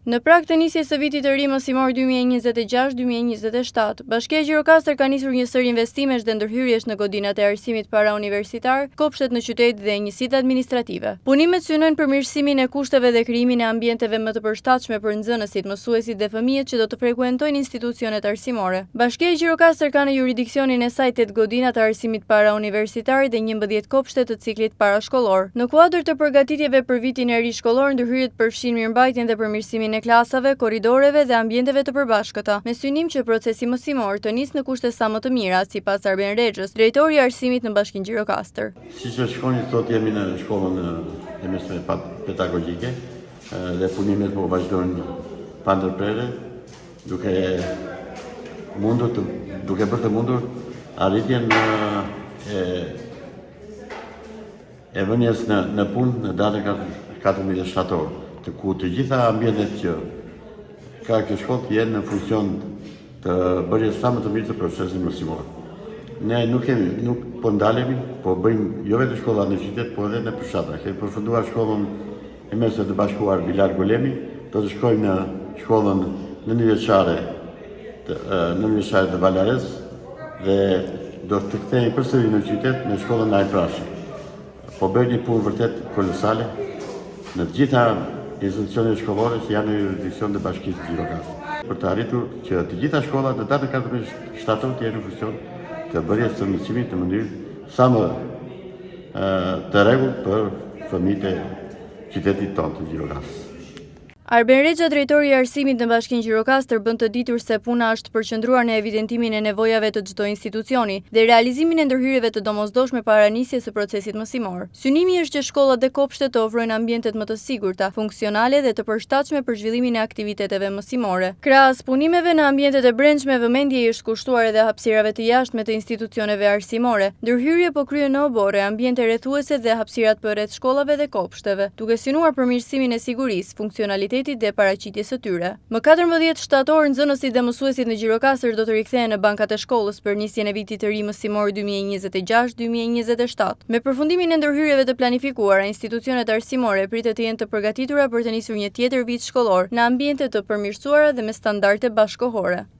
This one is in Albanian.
Në prag të nisjes së vitit të ri mosimor 2026-2027, Bashkia e Gjirokastër ka nisur një sër investimesh dhe ndërhyrjesh në godinat e arsimit parauniversitar, kopshtet në qytet dhe njësitë administrative. Punimet synojnë përmirësimin e kushteve dhe krijimin e ambienteve më të përshtatshme për nxënësit, mësuesit dhe fëmijët që do të frekuentojnë institucionet arsimore. Bashkia e Gjirokastër ka në jurisdiksionin e saj 8 godina të arsimit parauniversitar dhe 11 kopshte të ciklit parashkollor. Në kuadër të përgatitjeve për vitin e ri shkollor, ndërhyrjet përfshin mirëmbajtjen dhe përmirësimin e klasave, korridoreve dhe ambienteve të përbashkëta, me synim që procesi mësimor të nisë në kushte sa më të mira, sipas Arben Rexhës, drejtori i arsimit në Bashkinë Gjirokastër. Siç e shkoni sot jemi në shkollën e mesme pedagogjike dhe punimet po vazhdojnë pa ndërprerje, duke bërë të mundur arritjen e vënies në punë në datën 14 shtator, të ku të gjitha ambientet që ka kjo shkollë jenë në funksion të bërjes sa më të mirë të procesit mësimor. Ne nuk po ndalemi, po bëjmë jo vetëm shkolla në qytet, po edhe në fshatra. Kemi përfunduar shkollën e mesme të bashkuar Bilar Golemi, do të shkojmë në shkollën nëntëvjeçare të Valares dhe do të kthehemi përsëri në qytet në shkollën Ajt Frashi. Po bëjmë një punë vërtet kolosale në të gjitha institucionet shkollore që janë në jurisdiksion të Bashkisë Gjirokastër, për të arritur që të gjitha shkollat në datën 14 shtator të jenë në funksion të bërjes së mësimit në mënyrë sa më të rregullt për fëmijët e qytetit tonë të Gjirokastër. Arben Rexha, drejtori i arsimit në Bashkinë Gjirokastër, bën të ditur se puna është përqendruar në evidentimin e nevojave të çdo institucioni dhe realizimin e ndërhyrjeve të domosdoshme para nisjes së procesit mësimor. Synimi është që shkollat dhe kopshtet të ofrojnë ambientet më të sigurta, funksionale dhe të përshtatshme për zhvillimin e aktiviteteve mësimore. Krahas punimeve në ambientet e brendshme, vëmendje i është kushtuar edhe hapësirave të jashtme të institucioneve arsimore. Ndërhyrje po kryen në obore, ambiente rrethuese dhe hapësirat përreth shkollave dhe kopshteve, duke synuar përmirësimin e sigurisë, funksionalitetit dhe paraqitjes së tyre. Më 14 shtator, nxënësit dhe mësuesit në Gjirokastër do të rikthehen në bankat e shkollës për nisjen e vitit të ri mësimor 2026-2027. Me përfundimin e ndërhyrjeve të planifikuara, institucionet arsimore pritet të jenë të përgatitura për të nisur një tjetër vit shkollor në ambiente të përmirësuara dhe me standarde bashkëkohore.